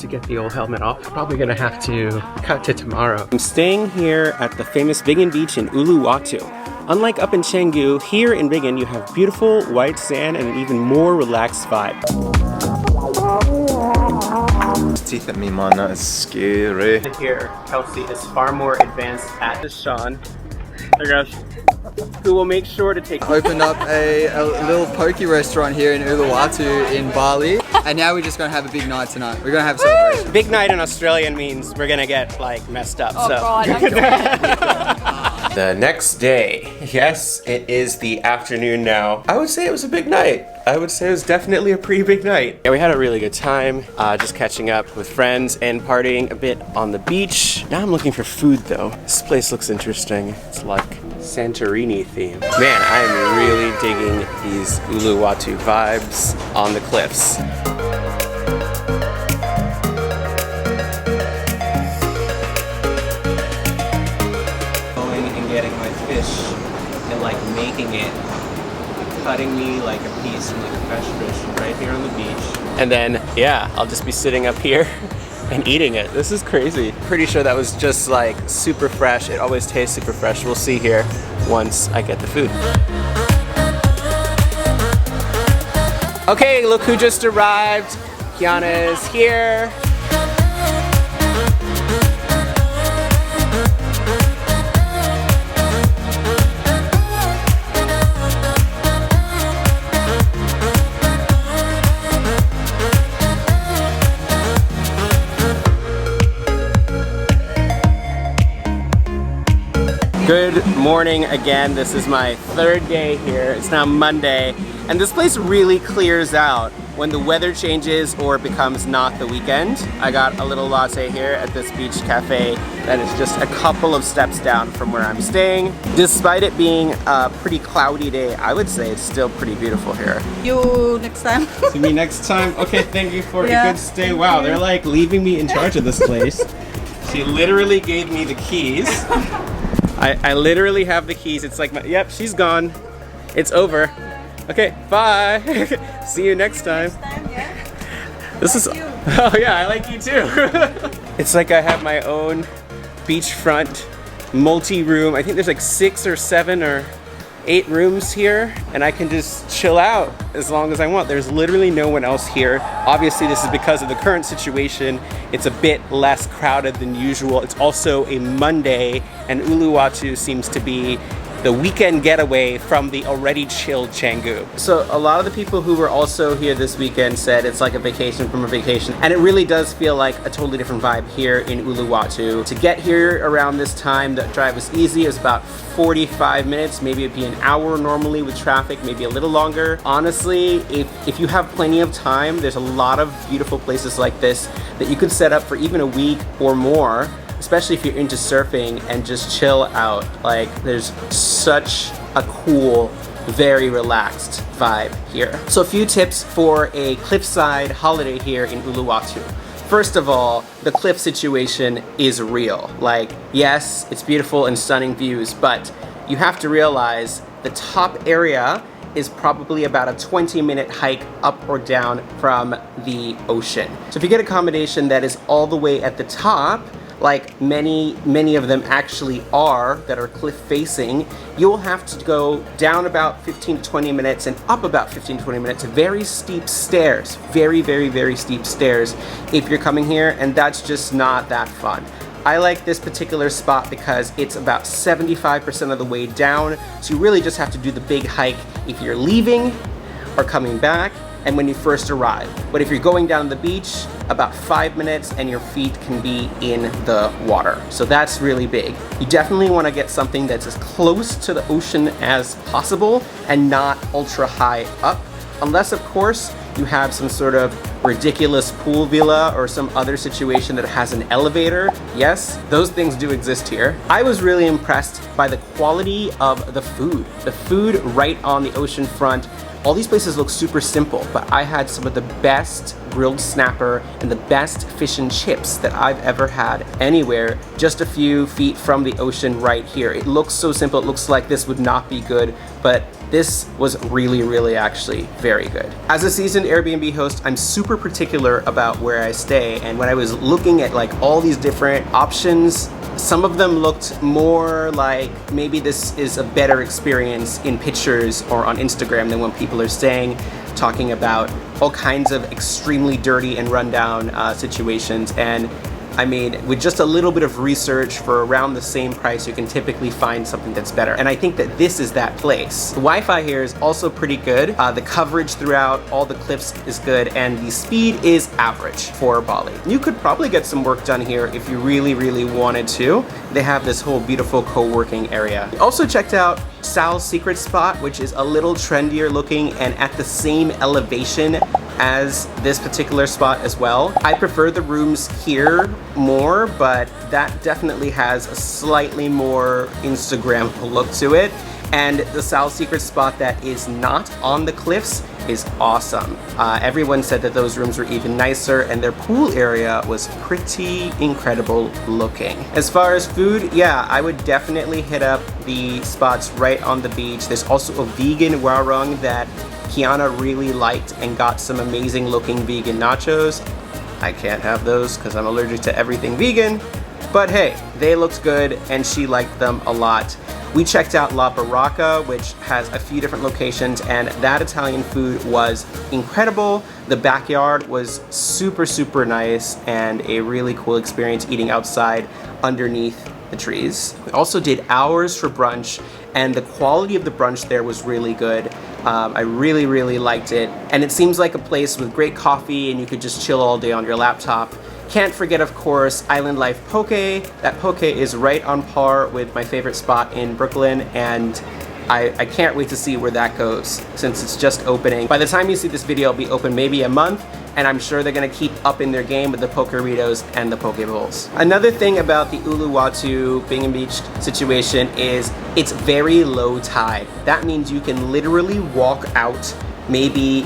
to get the old helmet off. Probably gonna have to cut to tomorrow. I'm staying here at the famous Bingin Beach in Uluwatu. Unlike up in Canggu, here in Bingin you have beautiful white sand and an even more relaxed vibe. Teeth at me, man, that is scary. Here, Kelsey is far more advanced at this Sean. Oh gosh. Who will make sure to take... Opened up a little poke restaurant here in Uluwatu in Bali, and now we're just gonna have a big night tonight. We're gonna have a celebration. Big night in Australian means we're gonna get like messed up. Oh so. God, The next day, yes, it is the afternoon now. I would say it was a big night. I would say it was definitely a pretty big night. Yeah, we had a really good time, just catching up with friends and partying a bit on the beach. Now I'm looking for food though. This place looks interesting. It's like Santorini theme. Man, I am really digging these Uluwatu vibes on the cliffs. Getting my fish and like making it, cutting me like a piece from like a fresh fish right here on the beach. And then, yeah, I'll just be sitting up here and eating it. This is crazy. Pretty sure that was just like super fresh. It always tastes super fresh. We'll see here once I get the food. Okay, look who just arrived. Kiana is here. Good morning again. This is my third day here. It's now Monday, and this place really clears out when the weather changes or it becomes not the weekend. I got a little latte here at this beach cafe that is just a couple of steps down from where I'm staying. Despite it being a pretty cloudy day, I would say it's still pretty beautiful here. you next time. See me next time? Okay, thank you for Yeah, a good stay. Wow, they're like leaving me in charge of this place. She literally gave me the keys. I literally have the keys. It's like, yep, she's gone. It's over. Okay, bye. See you next time. This is, oh yeah, I like you too. It's like I have my own beachfront multi-room. I think there's like 6 or 7 or 8 rooms here, and I can just chill out as long as I want. There's literally no one else here. Obviously, this is because of the current situation. It's a bit less crowded than usual. It's also a Monday, and Uluwatu seems to be the weekend getaway from the already chilled Canggu. So a lot of the people who were also here this weekend said it's like a vacation from a vacation, and it really does feel like a totally different vibe here in Uluwatu. To get here around this time, the drive was easy. It was about 45 minutes, maybe it'd be an hour normally with traffic, maybe a little longer. Honestly, if you have plenty of time, there's a lot of beautiful places like this that you could set up for even a week or more, especially if you're into surfing, and just chill out. Like, there's such a cool, very relaxed vibe here. So a few tips for a cliffside holiday here in Uluwatu. First of all, the cliff situation is real. Like, yes, it's beautiful and stunning views, but you have to realize the top area is probably about a 20-minute hike up or down from the ocean. So if you get accommodation that is all the way at the top, like many of them actually are, that are cliff facing, you'll have to go down about 15 to 20 minutes and up about 15 to 20 minutes. Very steep stairs, very steep stairs if you're coming here, and that's just not that fun. I like this particular spot because it's about 75% of the way down, so you really just have to do the big hike if you're leaving or coming back, and when you first arrive. But if you're going down the beach, about 5 minutes and your feet can be in the water. So that's really big. You definitely want to get something that's as close to the ocean as possible and not ultra high up, unless of course you have some sort of ridiculous pool villa or some other situation that has an elevator. Yes, those things do exist here. I was really impressed by the quality of the food. The food right on the ocean front. All these places look super simple, but I had some of the best grilled snapper and the best fish and chips that I've ever had anywhere, just a few feet from the ocean right here. It looks so simple, it looks like this would not be good, but this was really actually very good. As a seasoned Airbnb host, I'm super particular about where I stay, and when I was looking at like all these different options, some of them looked more like maybe this is a better experience in pictures or on Instagram than when people are staying, talking about all kinds of extremely dirty and rundown situations. And I mean, with just a little bit of research for around the same price, you can typically find something that's better. And I think that this is that place. The Wi-Fi here is also pretty good. The coverage throughout all the cliffs is good, and the speed is average for Bali. You could probably get some work done here if you really wanted to. They have this whole beautiful co-working area. We also checked out Sal's secret spot, which is a little trendier looking and at the same elevation as this particular spot as well. I prefer the rooms here more, but that definitely has a slightly more Instagrammable look to it. And the Sal's secret spot that is not on the cliffs is awesome. Everyone said that those rooms were even nicer, and their pool area was pretty incredible looking. As far as food, yeah, I would definitely hit up the spots right on the beach. There's also a vegan warung that Kiana really liked and got some amazing looking vegan nachos. I can't have those because I'm allergic to everything vegan, but hey, they looked good and she liked them a lot. We checked out La Baracca, which has a few different locations, and that Italian food was incredible. The backyard was super nice and a really cool experience eating outside underneath the trees. We also did hours for brunch, and the quality of the brunch there was really good. I really liked it, and it seems like a place with great coffee and you could just chill all day on your laptop. Can't forget, of course, Island Life Poke. That poke is right on par with my favorite spot in Brooklyn, and I can't wait to see where that goes since it's just opening. By the time you see this video, it'll be open maybe a month, and I'm sure they're gonna keep upping their game with the Pokeritos and the Poke Bowls. Another thing about the Uluwatu Bingin Beach situation is it's very low tide. That means you can literally walk out maybe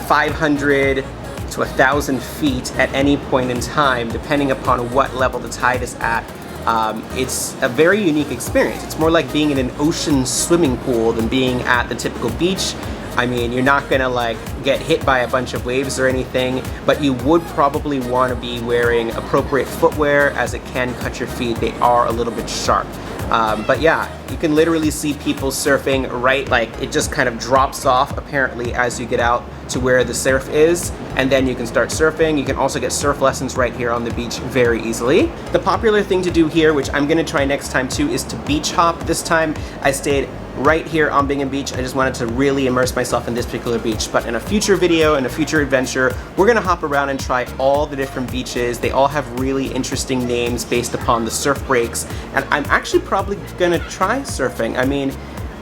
500 to 1,000 feet at any point in time, depending upon what level the tide is at. It's a very unique experience. It's more like being in an ocean swimming pool than being at the typical beach. I mean, you're not gonna like get hit by a bunch of waves or anything, but you would probably want to be wearing appropriate footwear as it can cut your feet. They are a little bit sharp. But yeah, you can literally see people surfing right, like it just kind of drops off apparently as you get out to where the surf is, and then you can start surfing. You can also get surf lessons right here on the beach very easily. The popular thing to do here, which I'm gonna try next time too, is to beach hop. This time I stayed right here on Bingin Beach. I just wanted to really immerse myself in this particular beach, but in a future video, in a future adventure, we're gonna hop around and try all the different beaches. They all have really interesting names based upon the surf breaks, and I'm actually probably gonna try surfing. I mean,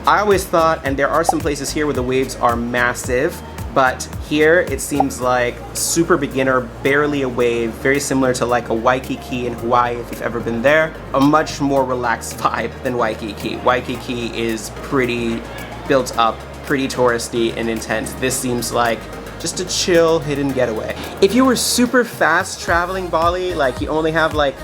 I always thought, and there are some places here where the waves are massive, but here it seems like super beginner, barely a wave, very similar to like a Waikiki in Hawaii if you've ever been there. A much more relaxed vibe than Waikiki. Waikiki is pretty built up, pretty touristy and intense. This seems like just a chill hidden getaway. If you were super fast traveling Bali, like you only have like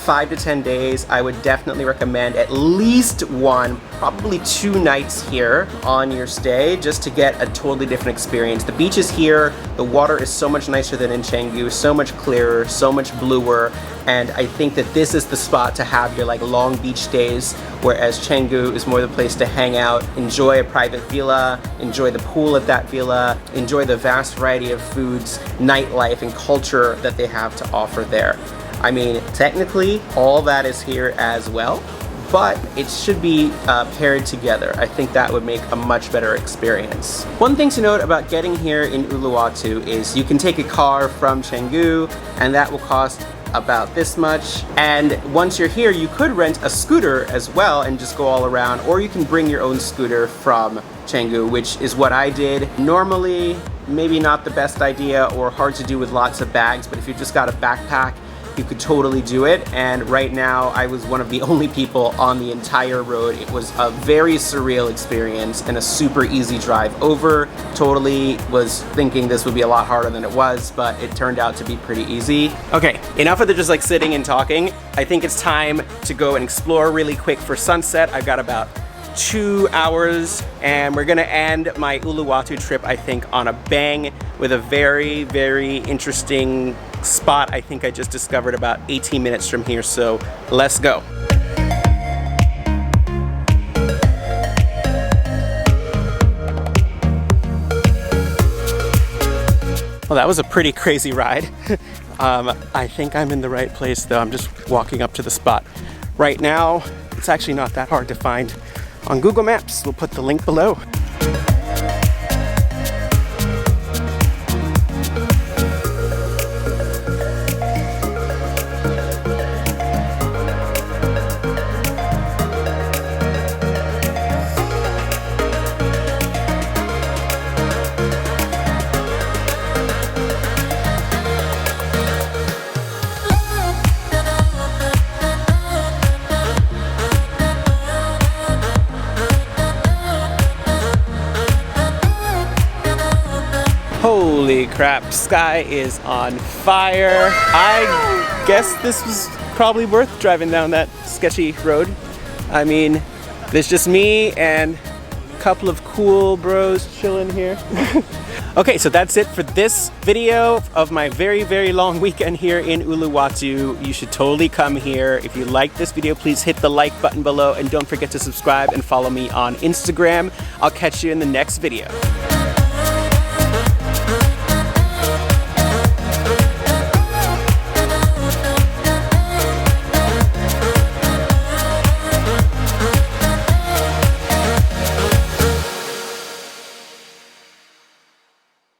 5 to 10 days, I would definitely recommend at least 1, probably 2 nights here on your stay just to get a totally different experience. The beaches here, the water is so much nicer than in Canggu, so much clearer, so much bluer, and I think that this is the spot to have your like long beach stays, whereas Canggu is more the place to hang out, enjoy a private villa, enjoy the pool at that villa, enjoy the vast variety of foods, nightlife, and culture that they have to offer there. I mean, technically, all that is here as well, but it should be paired together. I think that would make a much better experience. One thing to note about getting here in Uluwatu is you can take a car from Canggu, and that will cost about this much. And once you're here, you could rent a scooter as well and just go all around, or you can bring your own scooter from Canggu, which is what I did. Normally, maybe not the best idea or hard to do with lots of bags, but if you've just got a backpack, you could totally do it. And right now I was one of the only people on the entire road. It was a very surreal experience and a super easy drive over. Totally was thinking this would be a lot harder than it was, but it turned out to be pretty easy. Okay, enough of the just like sitting and talking. I think it's time to go and explore really quick for sunset. I've got about 2 hours, and we're gonna end my Uluwatu trip, I think, on a bang with a very, very interesting spot I think I just discovered about 18 minutes from here, so let's go. Well, that was a pretty crazy ride. I think I'm in the right place though. I'm just walking up to the spot. Right now, it's actually not that hard to find on Google Maps. We'll put the link below. Holy crap, sky is on fire. I guess this was probably worth driving down that sketchy road. I mean, there's just me and a couple of cool bros chilling here. Okay, so that's it for this video of my very, very long weekend here in Uluwatu. You should totally come here. If you like this video, please hit the like button below and don't forget to subscribe and follow me on Instagram. I'll catch you in the next video.